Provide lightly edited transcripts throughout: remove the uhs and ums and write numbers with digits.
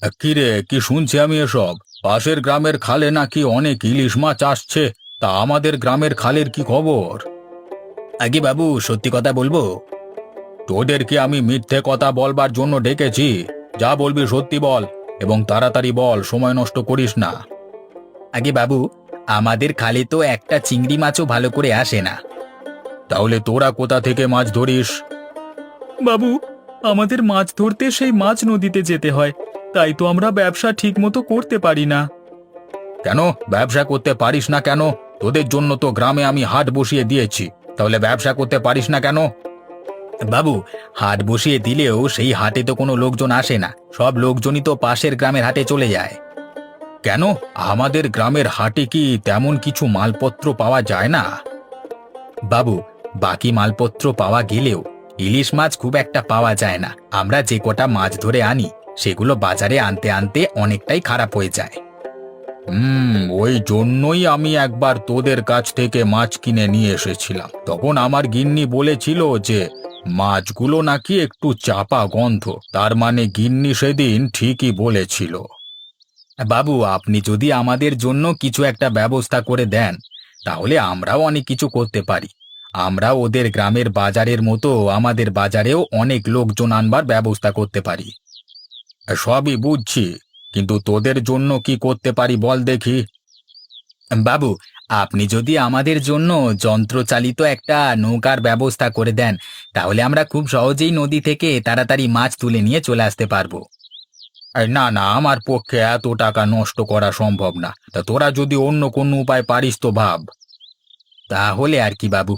কি রে, কি শুনছি আমি এসব? পাশের গ্রামের খালে নাকি অনেক ইলিশ মাছ আসছে। তা আমাদের গ্রামের খালের কি খবর? আগে বাবু, সত্যি কথা বলবো? তোদেরকে আমি মিথ্যে কথা বলবার জন্য ডেকেছি? যা বলবি সত্যি বল, এবং তাড়াতাড়ি বল, সময় নষ্ট করিস না। আগে বাবু, আমাদের খালে তো একটা চিংড়ি মাছও ভালো করে আসে না। তাহলে তোরা কোথা থেকে মাছ ধরিস? বাবু, আমাদের মাছ ধরতে সেই মাছ নদীতে যেতে হয়, তাই তো আমরা ব্যবসা ঠিকমতো করতে পারি না। কেন ব্যবসা করতে পারিস না কেন? তোদের জন্য তো গ্রামে আমি হাট বসিয়ে দিয়েছি, তাহলে ব্যবসা করতে পারিস না কেন? বাবু, হাট বসিয়ে দিলেও সেই হাটে তো কোনো লোকজন আসে না, সব লোকজনই তো পাশের গ্রামের হাটে চলে যায়। কেন, আমাদের গ্রামের হাটে কি তেমন কিছু মালপত্র পাওয়া যায় না? বাবু, বাকি মালপত্র পাওয়া গেলেও ইলিশ মাছ খুব একটা পাওয়া যায় না। আমরা যে কটা মাছ ধরে আনি সেগুলো বাজারে আনতে আনতে অনেকটাই খারাপ হয়ে যায়। ওই জন্যই আমি একবার তোদের কাছ থেকে মাছ কিনে নিয়ে এসেছিলাম। তখন আমার গিন্নি বলেছিল যে মাছগুলো নাকি একটু চাপা গন্ধ। তার মানে গিন্নি সেদিন ঠিকই বলেছিল। বাবু, আপনি যদি আমাদের জন্য কিছু একটা ব্যবস্থা করে দেন, তাহলে আমরাও অনেক কিছু করতে পারি। আমরা ওদের গ্রামের বাজারের মতো আমাদের বাজারেও অনেক লোকজন আনবার ব্যবস্থা করতে পারি। সবই বুঝছি, কিন্তু তোদের জন্য কি করতে পারি বল দেখি। বাবু, আপনি যদি আমাদের জন্য যন্ত্রচালিত একটা নৌকার ব্যবস্থা করে দেন, তাহলে আমরা খুব সহজেই নদী থেকে তাড়াতাড়ি মাছ তুলে নিয়ে চলে আসতে পারবো। না না, আমার পক্ষে এত টাকা নষ্ট করা সম্ভব না। তা তোরা যদি অন্য কোনো উপায় পারিস তো ভাব। তাহলে আর কি বাবু,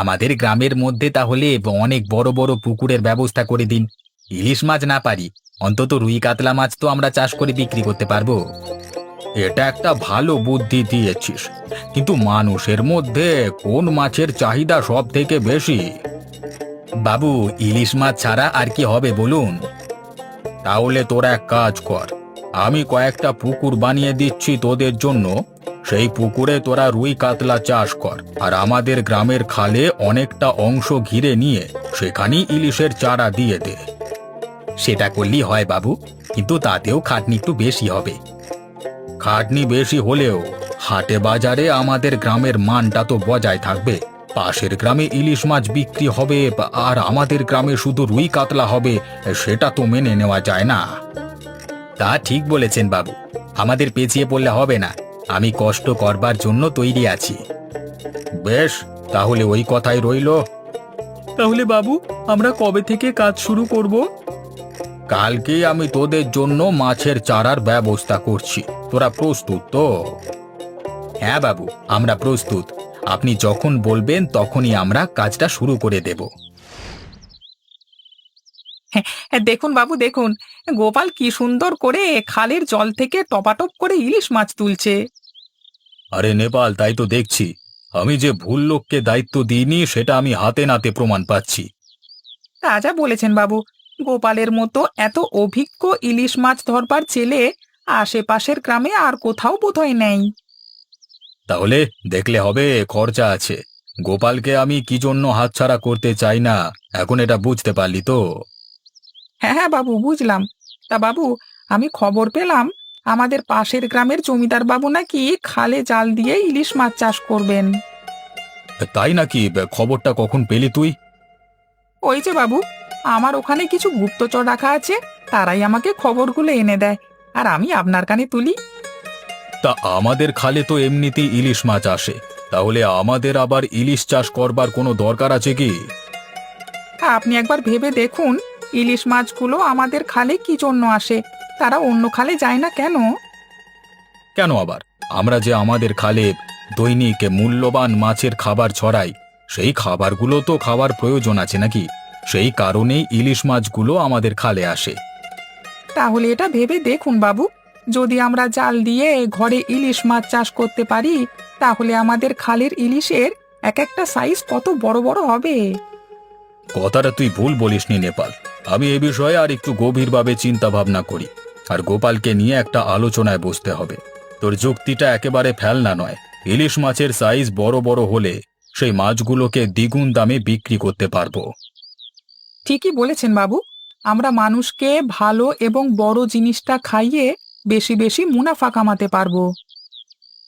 আমাদের গ্রামের মধ্যে তাহলে অনেক বড় বড় পুকুরের ব্যবস্থা করে দিন। ইলিশ মাছ না পারি, অন্তত রুই কাতলা মাছ তো আমরা চাষ করে বিক্রি করতে পারবো। এটা একটা ভালো বুদ্ধি দিয়েছিস, কিন্তু মানুষের মধ্যে কোন মাছের চাহিদা সব থেকে বেশি? বাবু, ইলিশ মাছ ছাড়া আর কি হবে বলুন? তাহলে তোরা এক কাজ কর, আমি কয়েকটা পুকুর বানিয়ে দিচ্ছি তোদের জন্য। সেই পুকুরে তোরা রুই কাতলা চাষ কর, আর আমাদের গ্রামের খালে অনেকটা অংশ ঘিরে নিয়ে সেখানেই ইলিশের চারা দিয়ে দে। সেটা করলেই হয় বাবু, কিন্তু তাতেও খাটনি একটু বেশি হবে। খাটনি বেশি হলেও হাটে বাজারে আমাদের গ্রামের মানটা তো বজায় থাকবে। পাশের গ্রামে ইলিশ মাছ বিক্রি হবে আর আমাদের গ্রামে শুধু রুই কাতলা হবে, সেটা তো মেনে নেওয়া যায় না। তা ঠিক বলেছেন বাবু, আমাদের পেছিয়ে পড়লে হবে না। আমি কষ্ট করবার জন্য তৈরি আছি। বেশ, তাহলে ওই কথাই রইলো। তাহলে বাবু, আমরা কবে থেকে কাজ শুরু করব? কালকেই আমি তোদের জন্য মাছের চারার ব্যবস্থা করছি। তোরা প্রস্তুত তো? হ্যাঁ বাবু, আমরা প্রস্তুত। আপনি যখন বলবেন তখনই আমরা কাজটা শুরু করে দেব। দেখুন বাবু, দেখুন গোপাল কি সুন্দর করে খালের জল থেকে টপাটপ করে ইলিশ মাছ তুলছে। আরে নেপাল, তাই তো দেখছি। আমি যে ভুল লোককে দায়িত্ব দিইনি সেটা আমি হাতে নাতে প্রমাণ পাচ্ছি। রাজা বলেছেন বাবু, গোপালের মতো এত অভিজ্ঞ ইলিশ মাছ ধরবার ছেলে আশেপাশের গ্রামে আর কোথাও বোধহয় নেই। তাহলে দেখলে হবে, খরচা আছে। গোপালকে আমি কি জন্য হাতছাড়া করতে চাই না, এখন এটা বুঝতে পারলি তো? হ্যাঁ হ্যাঁ বাবু, বুঝলাম। তা বাবু, আমি খবর পেলাম আমাদের পাশের গ্রামের জমিদার বাবু নাকি খালে জাল দিয়ে ইলিশ মাছ চাষ করবেন। তাই নাকি? খবরটা কখন পেলি তুই? ওই যে বাবু, আমার ওখানে কিছু গুপ্তচর রাখা আছে, তারাই আমাকে খবরগুলো এনে দেয়, আর আমি আপনার কানে তুলি। তা আমাদের খালে তো এমনিতেই ইলিশ মাছ আসে, তাহলে আমাদের আবার ইলিশ চাষ করবার কোনো দরকার আছে কি? আপনি একবার ভেবে দেখুন, ইলিশ মাছগুলো আমাদের খালে কি জন্য আসে? তারা অন্য খালে যায় না কেন? কেন আবার? আমরা যে আমাদের খালে দৈনিক মূল্যবান মাছের খাবার ছড়াই, সেই খাবারগুলো তো খাওয়ার প্রয়োজন আছে নাকি? সেই কারণেই ইলিশ মাছগুলো আমাদের খালে আসে। তাহলে এটা ভেবে দেখুন বাবু, যদি আমরা জাল দিয়ে ঘরে ইলিশ মাছ চাষ করতে পারি, তাহলে আমাদের খালের ইলিশের এক একটা সাইজ কত বড় বড় হবে। কথাটা তুই ভুল বলিসনি নেপাল। আমি এ বিষয়ে আর একটু গভীরভাবে চিন্তা ভাবনা করি, আর গোপালকে নিয়ে একটা আলোচনায় বসতে হবে। তোর যুক্তিটা একেবারে ফেলনা নয়। ইলিশ মাছের সাইজ বড় বড় হলে সেই মাছগুলোকে দ্বিগুণ দামে বিক্রি করতে পারবো। ঠিকই বলেছেন বাবু, আমরা মানুষকে ভালো এবং বড় জিনিসটা খাইয়ে বেশি বেশি মুনাফা কামাতে পারবো।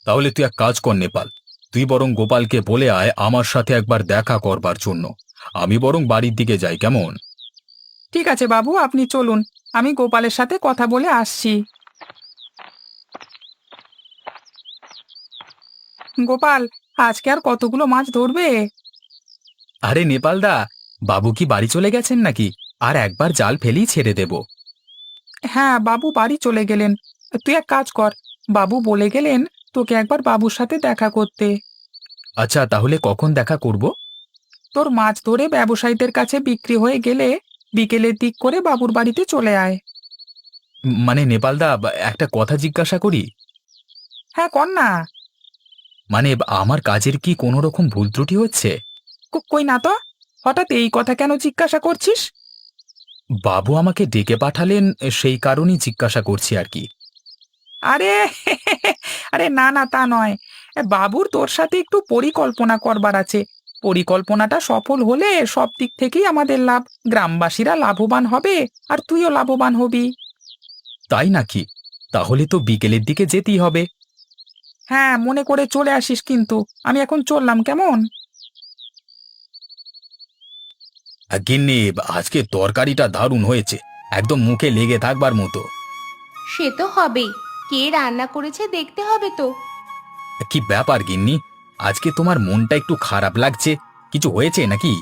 তাহলে তুই এক কাজ কর নেপাল, তুই বরং গোপালকে বলে আয় আমার সাথে একবার দেখা করবার জন্য। আমি বরং বাড়ির দিকে যাই, কেমন? ঠিক আছে বাবু, আপনি চলুন, আমি গোপালের সাথে কথা বলে আসছি। গোপাল, আজকে আর কতগুলো মাছ ধরবে? আরে নেপালদা, বাবু কি বাড়ি চলে গেছেন নাকি? আর একবার জাল ফেলেই ছেড়ে দেব। হ্যাঁ, বাবু বাড়ি চলে গেলেন। তুই এক কাজ কর, বাবু বলে গেলেন তোকে একবার বাবুর সাথে দেখা করতে। আচ্ছা, তাহলে কখন দেখা করব? তোর মাছ ধরে ব্যবসায়ীদের কাছে বিক্রি হয়ে গেলে বিকেলের দিক করে বাবুর বাড়িতে চলে আয়। মানে নেপালদা, একটা কথা জিজ্ঞাসা করি। হ্যাঁ, কর না। মানে আমার কাজের কি কোনো রকম ভুল ত্রুটি হচ্ছে? কই না তো, হঠাৎ এই কথা কেন জিজ্ঞাসা করছিস? বাবু আমাকে ডেকে পাঠালেন, সেই কারণেই জিজ্ঞাসা করছি আর কি। আরে আরে না না, তা নয়। বাবুর তোর সাথে একটু পরিকল্পনা করবার আছে। পরিকল্পনাটা সফল হলে সব দিক থেকেই আমাদের লাভ। গ্রামবাসীরা লাভবান হবে আর তুইও লাভবান হবি। তাই নাকি? তাহলে তো বিকেলের দিকে যেতেই হবে। হ্যাঁ, মনে করে চলে আসিস কিন্তু। আমি এখন চললাম, কেমন? গিন্নি, আজকে তরকারিটা দারুণ হয়েছে, একদম মুখে লেগে থাকবার মতো। সে তো হবেই, কে রান্না করেছে দেখতে হবে তো। কি ব্যাপার গিন্নি, আজকে তোমার মনটা একটু খারাপ লাগছে? কিছু হয়েছে নাকি?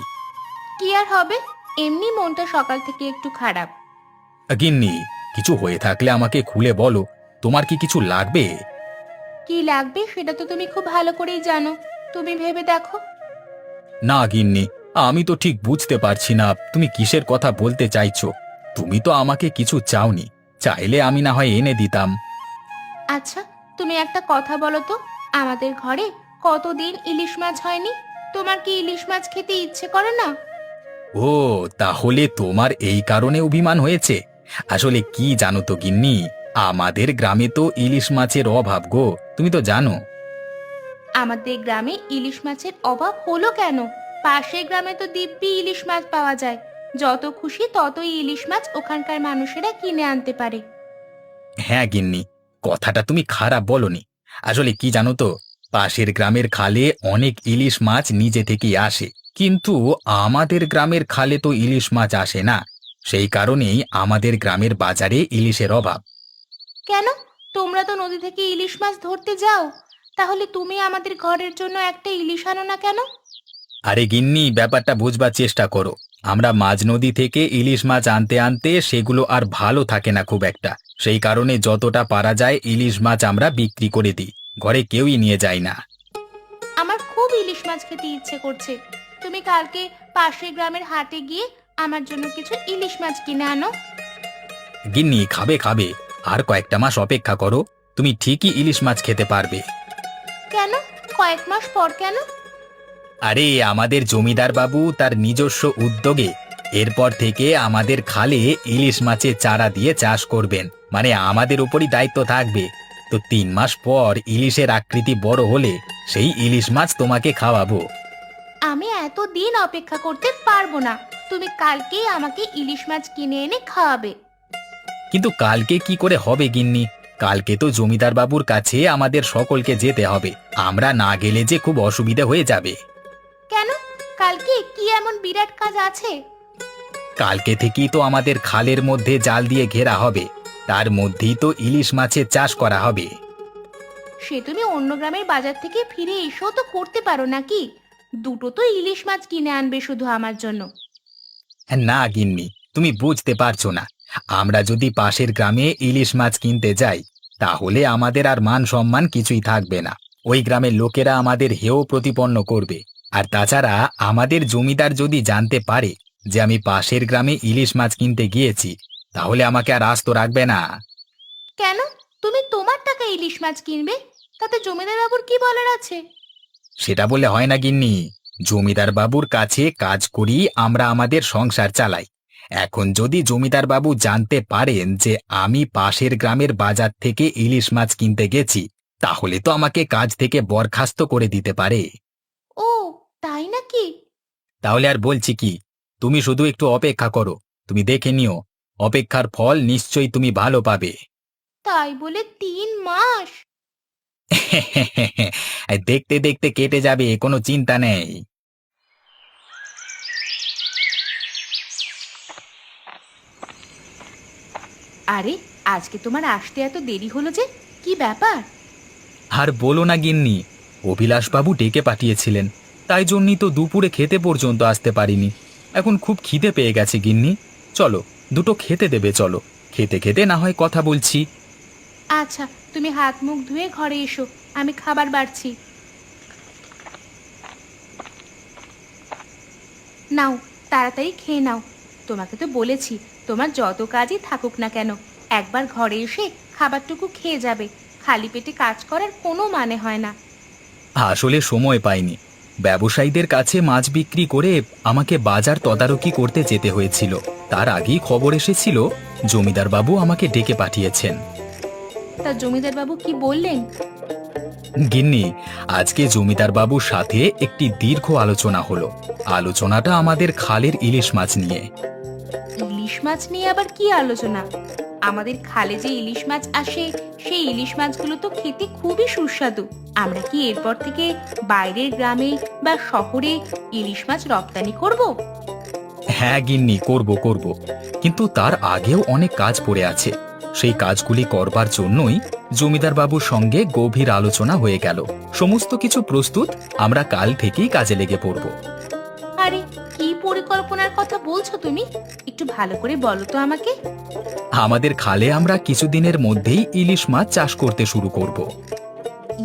কি আর হবে, এমনি মনটা সকাল থেকে একটু খারাপ। গিন্নি, কিছু হয়ে থাকলে আমাকে খুলে বলো। তোমার কি কিছু লাগবে? কি লাগবে সেটা তো তুমি খুব ভালো করেই জানো, তুমি ভেবে দেখো। না গিন্নি, আমি তো ঠিক বুঝতে পারছি না তুমি কিসের কথা বলতে চাইছো। তুমি তো আমাকে কিছু চাওনি, চাইলে আমি না হয় এনে দিতাম। আচ্ছা, তুমি একটা কথা বলো তো, আমাদের ঘরে কতদিন ইলিশ মাছ হয়নি? তোমার কি ইলিশ মাছ খেতে ইচ্ছে করে না? ও, তাহলে তোমার এই কারণে অভিমান হয়েছে। আসলে কি জানো তো গিন্নি, আমাদের গ্রামে তো ইলিশ মাছের অভাব গো, তুমি তো জানো। আমাদের গ্রামে ইলিশ মাছের অভাব হলো কেন? পাশের গ্রামে তো দিব্যি ইলিশ মাছ পাওয়া যায়, যত খুশি ততই ইলিশ মাছ ওখানকার মানুষেরা কিনে আনতে পারে। হ্যাঁ গিন্নি, কথাটা তুমি খারাপ বলনি। আসলে কি জানো তো, পাশের গ্রামের খালে অনেক ইলিশ মাছ নিজে থেকেই আসে, কিন্তু আমাদের গ্রামের খালে তো ইলিশ মাছ আসে না। সেই কারণেই আমাদের গ্রামের বাজারে ইলিশের অভাব। কেন? তোমরা তো নদী থেকে ইলিশ মাছ ধরতে যাও, তাহলে তুমি আমাদের ঘরের জন্য একটা ইলিশ আনো না কেন? আরে গিন্নি, ব্যাপারটা বুঝবার চেষ্টা করো। আমরা মাঝ নদী থেকে ইলিশ মাছ আনতে আনতে সেগুলো আর ভালো থাকে না খুব একটা। সেই কারণে যতটা পারা যায় ইলিশ মাছ আমরা বিক্রি করে দিই, ঘরে কেউই নিয়ে যায় না। আমার খুব ইলিশ মাছ খেতে ইচ্ছে করছে, তুমি কালকে পাশের গ্রামের হাটে গিয়ে আমার জন্য কিছু ইলিশ মাছ কিনে আনো। গিন্নি, খাবে খাবে, আর কয়েকটা মাস অপেক্ষা করো, তুমি ঠিকই ইলিশ মাছ খেতে পারবে। কেন? কয়েক মাস পর কেন? আরে আমাদের জমিদার বাবু তার নিজস্ব উদ্যোগে এরপর থেকে আমাদের খালে ইলিশ মাছের চারা দিয়ে চাষ করবেন, মানে আমাদের উপরই দায়িত্ব থাকবে। তো 3 মাস পর ইলিশের আকৃতি বড় হলে সেই ইলিশ মাছ তোমাকে খাওয়াবো। আমি এত দিন অপেক্ষা করতে পারবো না, তুমি কালকেই আমাকে ইলিশ মাছ কিনে এনে খাওয়াবে। কিন্তু কালকে কি করে হবে গিন্নি? কালকে তো জমিদার বাবুর কাছে আমাদের সকলকে যেতে হবে, আমরা না গেলে যে খুব অসুবিধা হয়ে যাবে। কেন? কালকে কি এমন বিরাট কাজ আছে? কালকে থেকেই তো আমাদের খালের মধ্যে জাল দিয়ে ঘেরা হবে, তার মধ্যেই তো ইলিশ মাছের চাষ করা হবে। সে তুমি অন্য গ্রামের বাজার থেকে ফিরে এসেও তো করতে পারো নাকি? দুটো তো ইলিশ মাছ কিনে আনবে শুধু আমার জন্য। না গিন্নি, তুমি বুঝতে পারছো না। আমরা যদি পাশের গ্রামে ইলিশ মাছ কিনতে যাই, তাহলে আমাদের আর মান সম্মান কিছুই থাকবে না। ওই গ্রামের লোকেরা আমাদের হেয় প্রতিপন্ন করবে। আর তাছাড়া আমাদের জমিদার যদি জানতে পারে যে আমি পাশের গ্রামে ইলিশ মাছ কিনতে গিয়েছি, তাহলে আমাকে আর আস্ত রাখবে না। কেন? তুমি তোমার টাকা ইলিশ মাছ কিনবে, তাতে জমিদার বাবুর কি বলার আছে? সেটা বলে হয় না গিন্নি, জমিদার বাবুর কাছে কাজ করি আমরা আমাদের সংসার চালাই। এখন যদি জমিদার বাবু জানতে পারেন যে আমি পাশের গ্রামের বাজার থেকে ইলিশ মাছ কিনতে গেছি, তাহলে তো আমাকে কাজ থেকে বরখাস্ত করে দিতে পারে। ও, তাই নাকি? তাহলে আর বলছি কি, তুমি শুধু একটু অপেক্ষা করো, তুমি দেখে নিও, অপেক্ষার ফল নিশ্চয়ই তুমি ভালো পাবে। তাই বলে 3 মাস? দেখতে দেখতে কেটে যাবে, কোনো চিন্তা নেই। আরে, আজকে তোমার আসতে এত দেরি হলো যে, কি ব্যাপার? আর বলো না গিন্নি, অভিলাষবাবু ডেকে পাঠিয়েছিলেন, তাই জন্যই তো দুপুরে খেতে পর্যন্ত আসতে পারিনি। এখন খুব খিদে পেয়ে গেছে গিন্নি, চলো দুটো খেতে দেবে, চলো খেতে খেতে না হয় কথা বলছি। আচ্ছা, তুমি হাত মুখ ধুয়ে ঘরে এসো, আমি খাবার বাড়ছি। নাও, তাড়াতাড়ি খেয়ে নাও। তোমাকে তো বলেছি, তোমার যত কাজই থাকুক না কেন, একবার ঘরে এসে খাবারটুকু খেয়ে যাবে। খালি পেটে কাজ করার কোনো মানে হয় না। আসলে সময় পাইনি, ব্যবসায়ীদের কাছে মাছ বিক্রি করে আমাকে বাজার তদারকি করতে যেতে হয়েছিল। তার আগেই খবর এসেছিল জমিদার বাবু আমাকে ডেকে পাঠিয়েছেন। তা জমিদার বাবু কি বললেন? গিন্নি, আজকে জমিদার বাবুর সাথে একটি দীর্ঘ আলোচনা হলো। আলোচনাটা আমাদের খালের ইলিশ মাছ নিয়ে। ইলিশ মাছ নিয়ে আবার কি আলোচনা? আমাদের খালে যে ইলিশ মাছ আসে, সেই ইলিশ মাছগুলো তো খেতে খুবই সুস্বাদু। আমরা কি এরপর থেকে বাইরের গ্রামে বা শহরে ইলিশ মাছ রপ্তানি করব? হ্যাঁ গিন্নি, করব করব, কিন্তু তার আগেও অনেক কাজ পড়ে আছে। সেই কাজগুলি করবার জন্যই জমিদার বাবুর সঙ্গে গভীর আলোচনা হয়ে গেল। সমস্ত কিছু প্রস্তুত, আমরা কাল থেকেই কাজে লেগে পড়ব। আরে, কি পরিকল্পনার কথা বলছো তুমি? একটু ভালো করে বলো তো আমাকে। আমাদের খালে আমরা কিছুদিনের মধ্যেই ইলিশ মাছ চাষ করতে শুরু করব।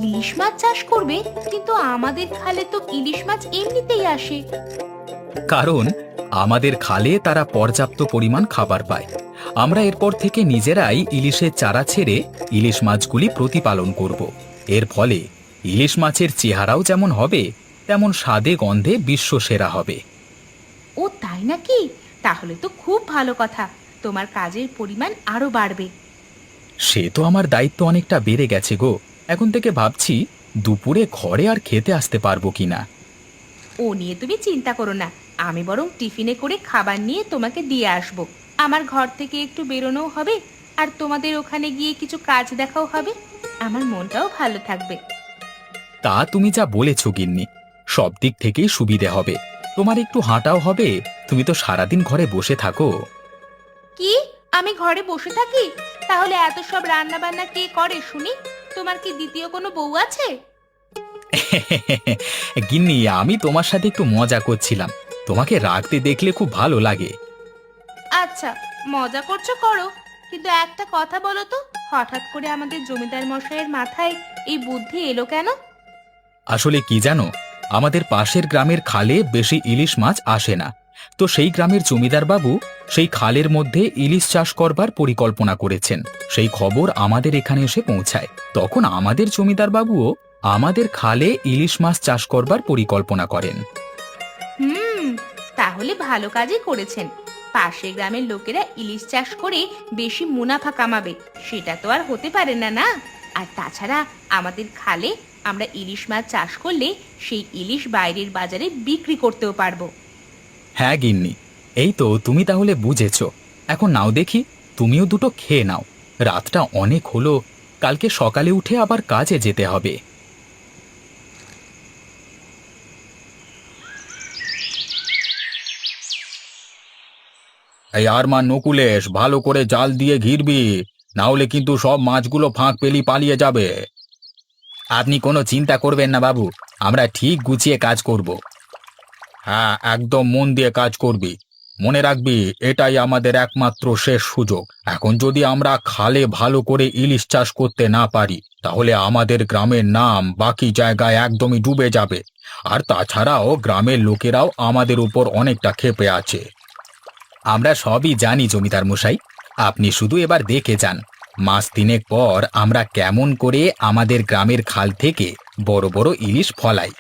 ইলিশ মাছ চাষ করবে? কিন্তু আমাদের খালে তো ইলিশ মাছ এমনিতেই আসে। কারণ আমাদের খালে তারা পর্যাপ্ত পরিমাণ খাবার পায়। আমরা এরপর থেকে নিজেরাই ইলিশের চারা ছেড়ে ইলিশ মাছগুলি প্রতিপালন করব। এর ফলে ইলিশ মাছের চেহারাও যেমন হবে, তেমন স্বাদে গন্ধে বিশ্বসেরা হবে। ও তাই নাকি? তাহলে তো খুব ভালো কথা, তোমার কাজের পরিমাণ আরো বাড়বে। সে তো আমার দায়িত্ব অনেকটা বেড়ে গেছে গো। এখন থেকে ভাবছি দুপুরে ঘরে আর খেতে আসতে পারবো কিনা। ও নিয়ে তুমি চিন্তা করো না, আমি বরং টিফিনে করে খাবার নিয়ে তোমাকে দিয়ে আসব। আমার ঘর থেকে একটু বেরোনোও হবে, আর তোমাদের ওখানে গিয়ে কিছু কাজ দেখাও হবে। আমার মনটাও ভালো থাকবে। তা তুমি যা বলেছ গিন্নি, সব দিক থেকেই সুবিধে হবে। তোমার একটু হাঁটাও হবে, তুমি তো সারাদিন ঘরে বসে থাকো। কি, আমি ঘরে বসে থাকি? তাহলে এত সব রান্না বান্না কে করে শুনি? তোমার কি দ্বিতীয় কোনো বউ আছে? গিন্নি, আমি তোমার সাথে একটু মজা করছিলাম, তোমাকে রাখতে দেখলে খুব ভালো লাগে। আচ্ছা, মজা করছো করো, কিন্তু একটা কথা বলো তো, হঠাৎ করে আমাদের জমিদার মশাইয়ের মাথায় এই বুদ্ধি এলো কেন? আসলে কি জানো, আমাদের পাশের গ্রামের খালে বেশি ইলিশ মাছ আসে না। তো সেই গ্রামের জমিদার বাবু সেই খালের মধ্যে ইলিশ চাষ করবার পরিকল্পনা করেছেন। সেই খবর আমাদের এখানে এসে পৌঁছায়। তখন আমাদের জমিদার বাবুও আমাদের খালে ইলিশ মাছ চাষ করবার পরিকল্পনা করেন। হুম, তাহলে ভালো কাজই করেছেন। পাশের গ্রামের লোকেরা ইলিশ চাষ করে বেশি মুনাফা কামাবে, সেটা তো আর হতে পারে না, না? আর তাছাড়া আমাদের খালে আমরা ইলিশ মাছ চাষ করলে সেই ইলিশ বাইরের বাজারে বিক্রি করতেও পারবো। হ্যাঁ গিন্নি, এই তো তুমি তাহলে বুঝেছ। এখন নাও দেখি, তুমিও দুটো খেয়ে নাও। রাতটা অনেক হলো, কালকে সকালে উঠে আবার কাজে যেতে হবে। এই আর মা নকুলেশ, ভালো করে জাল দিয়ে ঘিরবি, না হলে কিন্তু সব মাছগুলো ফাঁক পেলি পালিয়ে যাবে। আপনি কোনো চিন্তা করবেন না বাবু, আমরা ঠিক গুছিয়ে কাজ করব। হ্যাঁ, একদম মন দিয়ে কাজ করবি। মনে রাখবি, এটাই আমাদের একমাত্র শেষ সুযোগ। এখন যদি আমরা খালে ভালো করে ইলিশ চাষ করতে না পারি, তাহলে আমাদের গ্রামের নাম বাকি জায়গায় একদমই ডুবে যাবে। আর তাছাড়াও গ্রামের লোকেরাও আমাদের উপর অনেকটা ক্ষেপে আছে। আমরা সবই জানি জমিদার মশাই, আপনি শুধু এবার দেখে যান, মাস তিনেক পর আমরা কেমন করে আমাদের গ্রামের খাল থেকে বড় বড় ইলিশ ফলাই।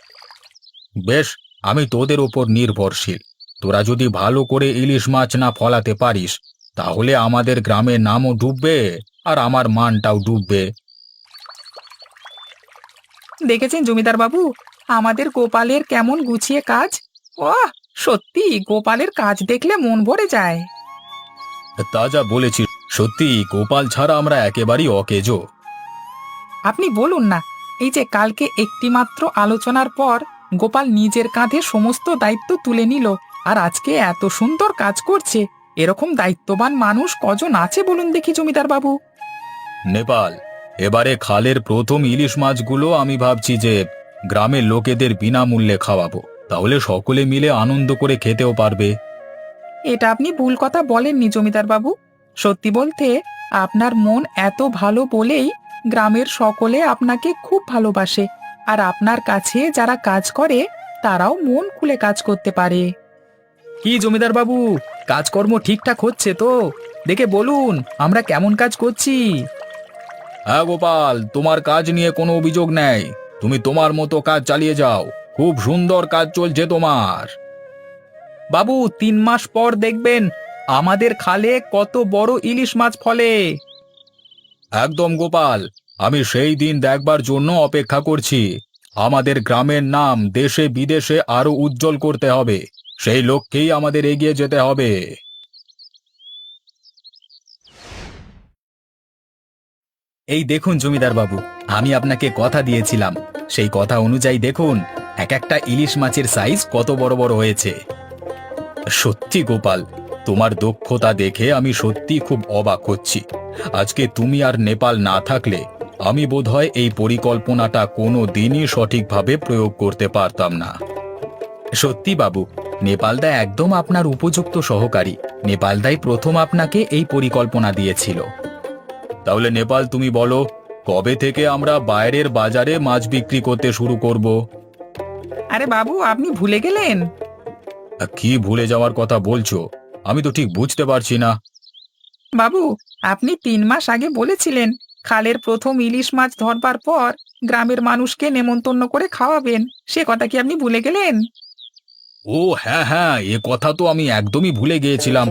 বেশ, আমি তোদের ওপর নির্ভরশীল। তোরা যদি ভালো করে ইলিশ মাছ না ফলাতে পারিস, তাহলে আমাদের গ্রামের নামও ডুববে আর আমার মানটাও ডুববে। দেখেছেন জমিদার বাবু, আমাদের গোপালের কেমন গুছিয়ে কাজ। ও, সত্যি গোপালের কাজ দেখলে মন ভরে যায়। তা যা বলেছিস, সত্যি গোপাল ছাড়া আমরা একেবারেই অকেজো। আপনি বলুন না, এই যে কালকে একটি মাত্র আলোচনার পর গোপাল নিজের কাঁধে সমস্ত দায়িত্ব তুলে নিল, আর আজকে এত সুন্দর কাজ করছে। এরকম দায়িত্ববান মানুষ কজন আছে বলুন দেখি জমিদার বাবু। নেপাল, এবারে খালের প্রথম ইলিশ মাছগুলো আমি ভাবছি যে গ্রামের লোকেদের বিনামূল্যে খাওয়াবো, তাহলে সকলে মিলে আনন্দ করে খেতেও পারবে। এটা আপনি ভুল কথা বলেননি জমিদার বাবু। সত্যি বলতে, আপনার মন এত ভালো বলেই গ্রামের সকলে আপনাকে খুব ভালোবাসে, আর আপনার কাছে যারা কাজ করে তারাও মন খুলে কাজ করতে পারে। কি জমিদার বাবু, কাজকর্ম ঠিকঠাক হচ্ছে তো? দেখে বলুন আমরা কেমন কাজ করছি। হ্যাঁ গোপাল, তোমার কাজ নিয়ে কোনো অভিযোগ নেই, তুমি তোমার মতো কাজ চালিয়ে যাও, খুব সুন্দর কাজ চলছে তোমার। বাবু, 3 মাস পর দেখবেন আমাদের খালে কত বড় ইলিশ মাছ ফলে। একদম গোপাল, আমি সেই দিন দেখবার জন্য অপেক্ষা করছি। আমাদের গ্রামের নাম দেশে বিদেশে আরো উজ্জ্বল করতে হবে, সেই লক্ষ্যেই আমাদের এগিয়ে যেতে হবে। এই দেখুন জমিদার বাবু, আমি আপনাকে কথা দিয়েছিলাম, সেই কথা অনুযায়ী দেখুন এক একটা ইলিশ মাছের সাইজ কত বড় বড় হয়েছে। সত্যি গোপাল, তোমার দক্ষতা দেখে আমি সত্যি খুব অবাক হচ্ছি। আজকে তুমি আর নেপাল না থাকলে আমি বোধহয় এই পরিকল্পনাটা কোনো দিনই সঠিকভাবে প্রয়োগ করতে পারতাম না। সত্যি বাবু, নেপালদা একদম আপনার উপযুক্ত সহকারী। নেপালদাই প্রথম আপনাকে এই পরিকল্পনা দিয়েছিল। তাহলে নেপাল, তুমি বলো, কবে থেকে আমরা বাইরের বাজারে মাছ বিক্রি করতে শুরু করব? আরে বাবু, আপনি ভুলে গেলেন? কি ভুলে যাওয়ার কথা বলছো? আমি তো ঠিক বুঝতে পারছি না। বাবু, আপনি 3 মাস আগে বলেছিলেন খালের প্রথম ইলিশ মাছ ধরবার পর গ্রামের মানুষকে নেমন্তন্ন করে খাওয়াবেন। সে কথা কি আপনি ভুলে গেলেন? ও হ্যাঁ হ্যাঁ, এ কথা তো আমি একদমই ভুলে গিয়েছিলাম।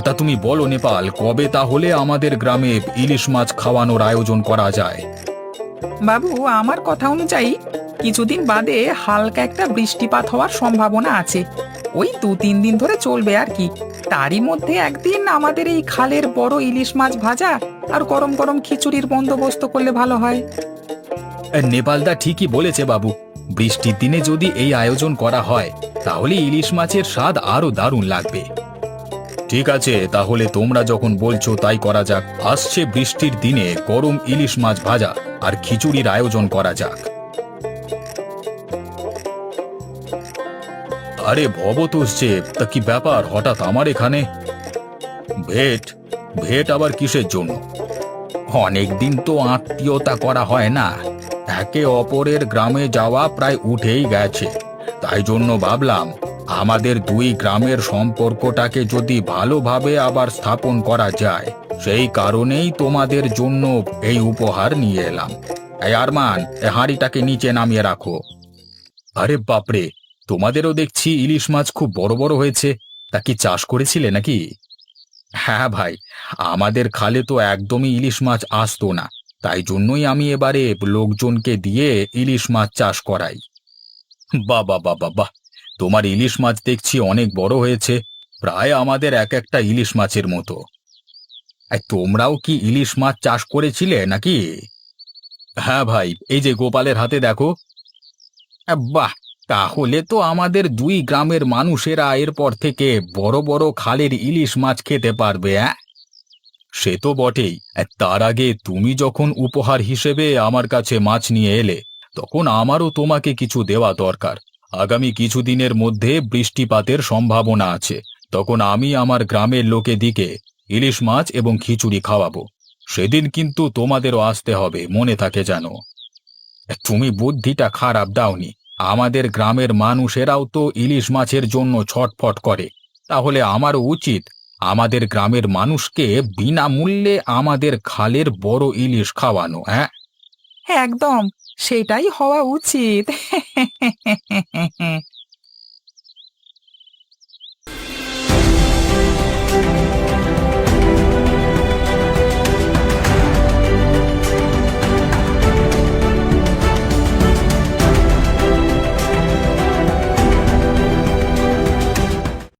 তা তুমি বলো নেপাল, কবে তাহলে আমাদের গ্রামে ইলিশ মাছ খাওয়ানোর আয়োজন করা যায়? বাবু, আমার কথা অনুযায়ী কিছুদিন বাদে হালকা একটা বৃষ্টিপাত হওয়ার সম্ভাবনা আছে। ওই 2-3 দিন ধরে চলবে আর কি। তারই মধ্যে একদিন আমাদের এই খালের বড় ইলিশ মাছ ভাজা আর গরম গরম খিচুড়ির বন্দোবস্ত করলে ভালো হয়। নেপালদা ঠিকই বলেছে বাবু, বৃষ্টির দিনে যদি এই আয়োজন করা হয় তাহলে ইলিশ মাছের স্বাদ আরো দারুণ লাগবে। ঠিক আছে, তাহলে তোমরা যখন বলছো তাই করা যাক। আসছে বৃষ্টির দিনে গরম ইলিশ মাছ ভাজা আর খিচুড়ির আয়োজন করা যাক। আরে ভবতোষ যে, তা কি ব্যাপার হঠাৎ আমার এখানে? ভেট? ভেট আবার কিসের জন্য? অনেকদিন তো আত্মীয়তা করা হয় না, একে অপরের গ্রামে যাওয়া প্রায় উঠেই গেছে, তাই জন্য ভাবলাম আমাদের দুই গ্রামের সম্পর্কটাকে যদি ভালোভাবে আবার স্থাপন করা যায়, সেই কারণেই তোমাদের জন্য এই উপহার নিয়ে এলাম। এই আরমান, এই হাঁড়িটাকে নিচে নামিয়ে রাখো। আরে বাপরে, তোমাদেরও দেখছি ইলিশ মাছ খুব বড় বড় হয়েছে। তা কি চাষ করেছিলে নাকি? হ্যাঁ ভাই, আমাদের খালে তো একদমই ইলিশ মাছ আসতো না, তাই জন্যই আমি এবারে লোকজনকে দিয়ে ইলিশ মাছ চাষ করাই। বাহ বাহ বাহ বাহ বাহ, তোমার ইলিশ মাছ দেখছি অনেক বড় হয়েছে, প্রায় আমাদের এক একটা ইলিশ মাছের মতো। তোমরাও কি ইলিশ মাছ চাষ করেছিলে নাকি? হ্যাঁ ভাই, এই যে গোপালের হাতে দেখো। বাহ, তাহলে তো আমাদের দুই গ্রামের মানুষেরা এরপর থেকে বড় বড় খালের ইলিশ মাছ খেতে পারবে। সে তো বটেই, তার আগে তুমি যখন উপহার হিসেবে আমার কাছে মাছ নিয়ে এলে, তখন আমারও তোমাকে কিছু দেওয়া দরকার। আগামী কিছুদিনের মধ্যে বৃষ্টিপাতের সম্ভাবনা আছে, তখন আমি আমার গ্রামের লোকেদিকে ইলিশ মাছ এবং খিচুড়ি খাওয়াবো। সেদিন কিন্তু তোমাদেরও আসতে হবে, মনে থাকে যেন। তুমি বুদ্ধিটা খারাপ দাওনি, আমাদের গ্রামের মানুষেরাও তো ইলিশ মাছের জন্য ছটফট করে, তাহলে আমারও উচিত আমাদের গ্রামের মানুষকে বিনামূল্যে আমাদের খালের বড় ইলিশ খাওয়ানো। হ্যাঁ হ্যাঁ, একদম সেটাই হওয়া উচিত।